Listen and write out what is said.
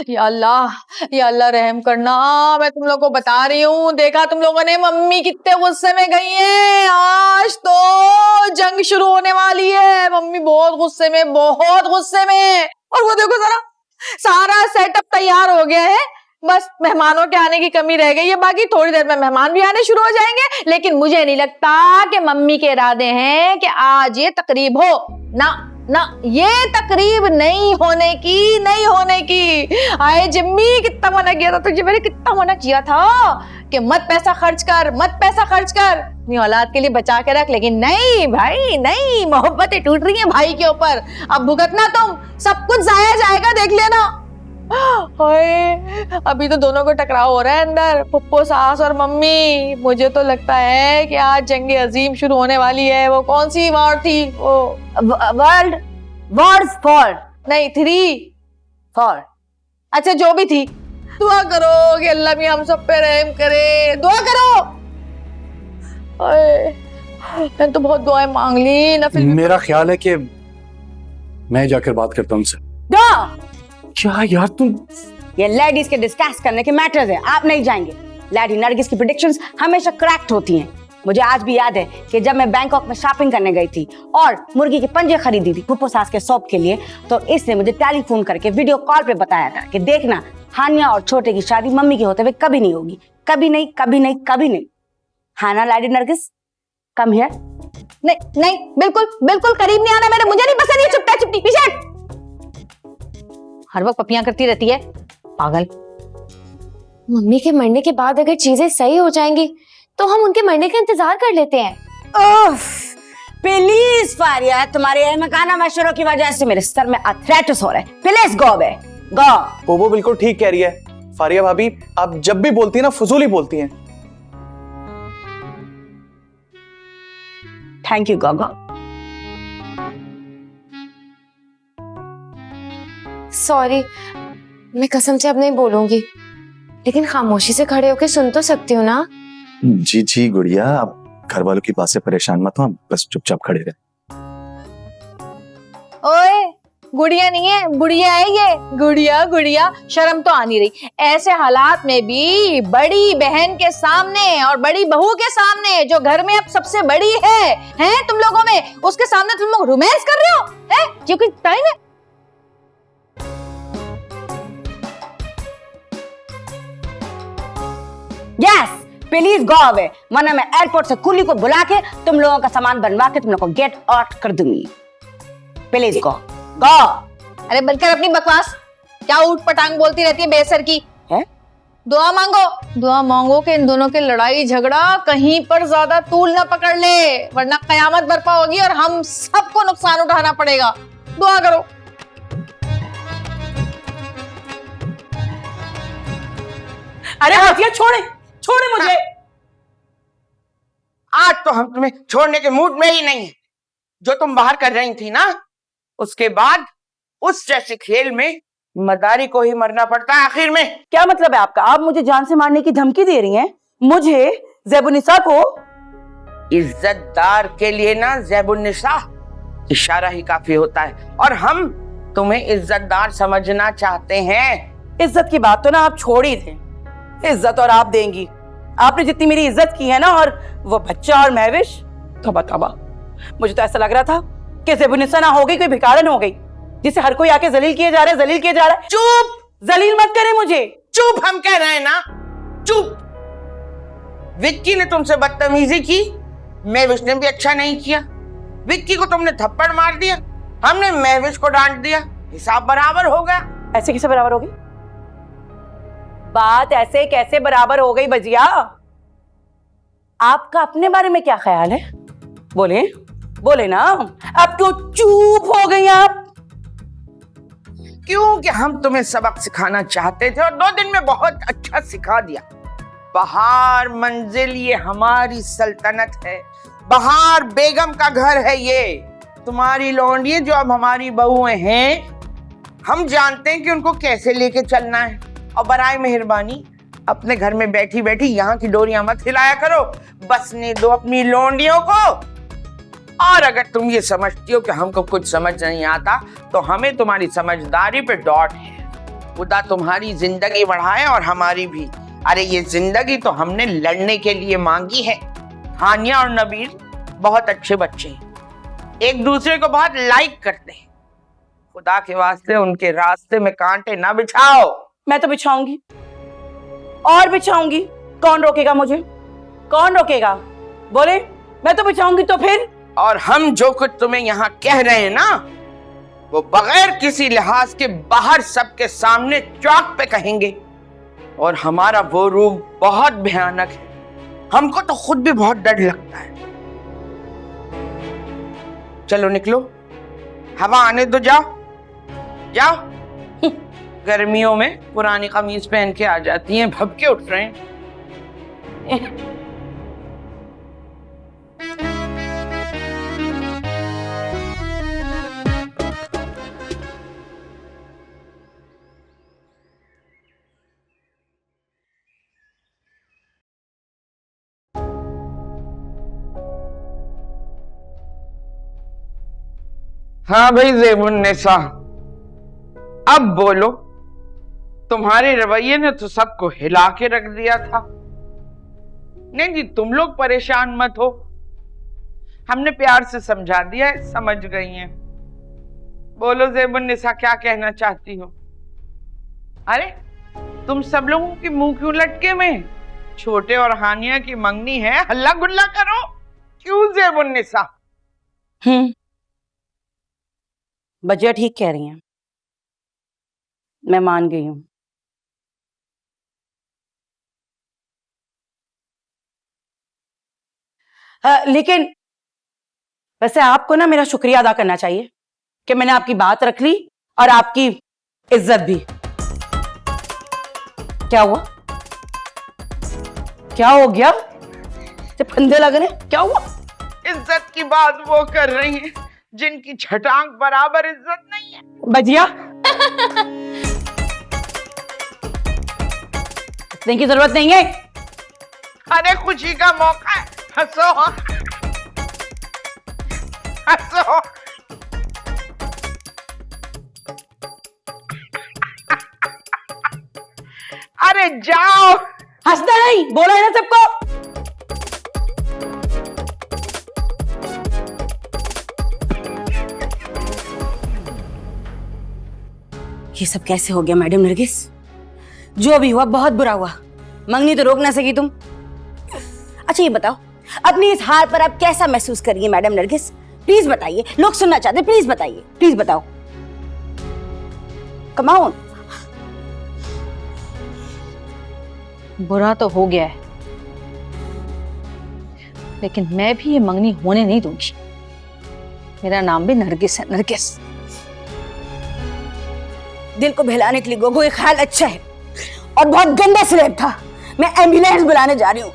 या अल्लाह रहम करना। मैं तुम लोगों को बता रही हूँ, देखा तुम लोगों ने मम्मी कितने गुस्से में गई हैं। आज तो जंग शुरू होने वाली है। मम्मी बहुत गुस्से में, बहुत गुस्से में। और वो देखो जरा, सारा सेटअप तैयार हो गया है, बस मेहमानों के आने की कमी रह गई है। बाकी थोड़ी देर में मेहमान भी आने शुरू हो जाएंगे। लेकिन मुझे नहीं लगता कि मम्मी के इरादे हैं कि आज ये तकरीब हो। ना ना, ये तकरीब नहीं होने की। आए जिम्मी, कितना मना किया था तुझे मैंने, कितना मना किया था कि मत पैसा खर्च कर, अपनी औलाद के लिए बचा के रख। लेकिन नहीं भाई नहीं, मोहब्बतें टूट रही हैं भाई के ऊपर। अब भुगतना तुम, सब कुछ जाया जाएगा, देख लेना। अभी तो दोनों को टकराव हो रहा है अंदर, पप्पो सास और मम्मी। मुझे तो लगता है कि आज जंग अजीम शुरू होने वाली है। वो कौन सी वॉर थी? वो वर्ड्स फॉर नहीं, 3 फॉर। अच्छा जो भी थी, दुआ करो कि अल्लाह भी हम सब पे रहम करे। दुआ करो। मैंने तो बहुत दुआएं मांग ली। नफिल मेरा ख्याल है कि मैं जाकर बात करता हूँ उनसे। क्या यार तुम, ये लेडीज के डिस्कस करने के मैटर्स है, आप नहीं जाएंगे। लेडी नरगिस की प्रेडिक्शंस हमेशा करेक्ट होती हैं। मुझे आज भी याद है कि जब मैं बैंकॉक में शॉपिंग करने गई थी और मुर्गी के पंजे खरीदी थी फुप्पो सास के शॉप के लिए, तो इसने मुझे टेलीफोन करके वीडियो कॉल पे बताया था कि देखना, हानिया और छोटे की शादी मम्मी के होते हुए कभी नहीं होगी। कभी नहीं। हाँ ना लेडी नरगिस, कम हियर। नहीं, बिल्कुल करीब नहीं आना मेरे। मुझे नहीं पसंद ये चुपटी पीछे। हर वक्त पपियां करती रहती है, पागल। मम्मी के मरने के बाद अगर चीजें सही हो जाएंगी तो हम उनके मरने का इंतजार कर लेते हैं। प्लीज फारिया, तुम्हारे अहमकाना मशवरों की वजह से मेरे सर में अर्थराइटिस हो रहा है। प्लीज गो बे, गो। वो बिल्कुल ठीक कह रही है फारिया भाभी, आप जब भी बोलती है ना फजूल ही बोलती हैं। Thank you Gogo. सॉरी, मैं कसम से अब नहीं बोलूंगी, लेकिन खामोशी से खड़े होकर सुन तो सकती हूँ ना। जी गुड़िया, आप घर वालों की बात से परेशान मत हो, आप बस चुपचाप खड़े रहे। ओए, गुड़िया नहीं है, गुड़िया है ये। गुड़िया, शर्म तो आ नहीं रही। ऐसे हालात में भी बड़ी बहन के सामने और बड़ी बहू के सामने, जो घर में अब सबसे बड़ी है तुम लोगों में, उसके सामने तुम लोग रोमांस कर रहे हो? हैं? ये कोई टाइम है? यस, प्लीज गो अवे, वरना मैं एयरपोर्ट से कुली को बुला के तुम लोगों का सामान बनवा के तुम लोगों को गेट आउट कर दूंगी। Please go. अरे बंद कर अपनी बकवास, क्या ऊट पटांग बोलती रहती है बेसर की। है? दुआ मांगो कि इन दोनों के लड़ाई झगड़ा कहीं पर ज्यादा तूल ना पकड़ ले, वरना कयामत बर्पा होगी और हम सबको नुकसान उठाना पड़ेगा। दुआ करो। अरे हाथिया, छोड़े मुझे। आज तो हम तुम्हें छोड़ने के मूड में ही नहीं है। जो तुम बाहर कर रही थी ना, उसके बाद उस जैसे खेल में मदारी को ही मरना पड़ता है आखिर में। क्या मतलब है आपका? आप मुझे जान से मारने की धमकी दे रही हैं? मुझे, ज़ैबुन्निसा को? इज्जतदार के लिए ना ज़ैबुन्निसा इशारा ही काफी होता है, और हम तुम्हें इज्जतदार समझना चाहते हैं। इज्जत की बात तो ना आप छोड़ ही दें। इज्जत और आप देंगी। आपने जितनी मेरी इज्जत की है ना, और वो बच्चा और महविश, तौबा। मुझे तो ऐसा लग रहा था कि ज़ैबुन्निसा ना हो गई, कोई भिखारन हो गई जिसे हर कोई आके जलील किए जा रहा है। चुप! जलील मत करे मुझे। चुप, हम कह रहे हैं ना, चुप। विक्की ने तुमसे बदतमीजी की, महविश ने भी अच्छा नहीं किया। विक्की को तुमने थप्पड़ मार दिया, हमने महविश को डांट दिया, हिसाब बराबर हो गया। ऐसे कैसे बराबर हो गई? बात ऐसे कैसे बराबर हो गई बजिया? आपका अपने बारे में क्या ख्याल है? बोले ना। अब क्यों चुप हो गई आप? क्योंकि हम तुम्हें सबक सिखाना चाहते थे और 2 दिन में बहुत अच्छा सिखा दिया। बहार मंजिल ये हमारी सल्तनत है, बहार बेगम का घर है ये। तुम्हारी लौंडियां जो अब हमारी बहुएं हैं, हम जानते हैं कि उनको कैसे लेके चलना है। और बराए मेहरबानी अपने घर में बैठी बैठी यहाँ की डोरियां मत हिलाया करो, बसने दो अपनी लौंडियों को। और अगर तुम ये समझती हो कि हमको कुछ समझ नहीं आता, तो हमें तुम्हारी समझदारी पे डॉट है। खुदा तुम्हारी जिंदगी बढ़ाए और हमारी भी। अरे ये जिंदगी तो हमने लड़ने के लिए मांगी है। हानिया और नबील बहुत अच्छे बच्चे हैं, एक दूसरे को बहुत लाइक करते हैं। खुदा के वास्ते उनके रास्ते में कांटे ना बिछाओ। मैं तो बिछाऊंगी और बिछाऊंगी। कौन रोकेगा मुझे? कौन रोकेगा? बोले, मैं तो बिछाऊंगी तो फिर। और हम जो कुछ तुम्हें यहाँ कह रहे हैं ना, वो बगैर किसी लिहाज के बाहर सबके सामने चौक पे कहेंगे। और हमारा वो रूप बहुत भयानक है, हमको तो खुद भी बहुत डर लगता है। चलो निकलो, हवा आने दो, जाओ जाओ। गर्मियों में पुरानी कमीज पहन के आ जाती हैं, भभके उठ रहे हैं। हाँ भाई ज़ेबुन्निसा, अब बोलो। तुम्हारे रवैये ने तो सबको हिला के रख दिया था। नहीं जी, तुम लोग परेशान मत हो, हमने प्यार से समझा दिया है, समझ गई हैं। बोलो ज़ेबुन्निसा, क्या कहना चाहती हो? अरे तुम सब लोगों की मुंह क्यों लटके में? छोटे और हानिया की मंगनी है, हल्ला गुल्ला करो क्यों ज़ेबुन्निसा? बजिया ठीक कह रही हैं, मैं मान गई हूं। लेकिन वैसे आपको ना मेरा शुक्रिया अदा करना चाहिए कि मैंने आपकी बात रख ली और आपकी इज्जत भी। क्या हुआ? क्या हो गया? जब फंदे लग रहे, क्या हुआ? इज्जत की बात वो कर रही हैं जिनकी छटांग बराबर इज्जत नहीं है। बजिया, इतने की जरूरत नहीं है। अरे खुशी का मौका है, हंसो हंसो। अरे जाओ। हंसना नहीं, बोला है ना सबको। ये सब कैसे हो गया मैडम नरगिस? जो भी हुआ बहुत बुरा हुआ। मंगनी तो रोक ना सकी तुम। अच्छा ये बताओ, अपनी इस हार पर आप कैसा महसूस कर रही है मैडम नरगिस? प्लीज बताइए, लोग सुनना चाहते हैं, प्लीज बताइए, प्लीज बताओ। Come on. बुरा तो हो गया है, लेकिन मैं भी ये मंगनी होने नहीं दूंगी। मेरा नाम भी नरगिस है, नरगिस। दिल को बहलाने के लिए गोगो ये ख्याल अच्छा है और बहुत गंदा स्लेब था। मैं एम्बुलेंस बुलाने जा रही हूँ।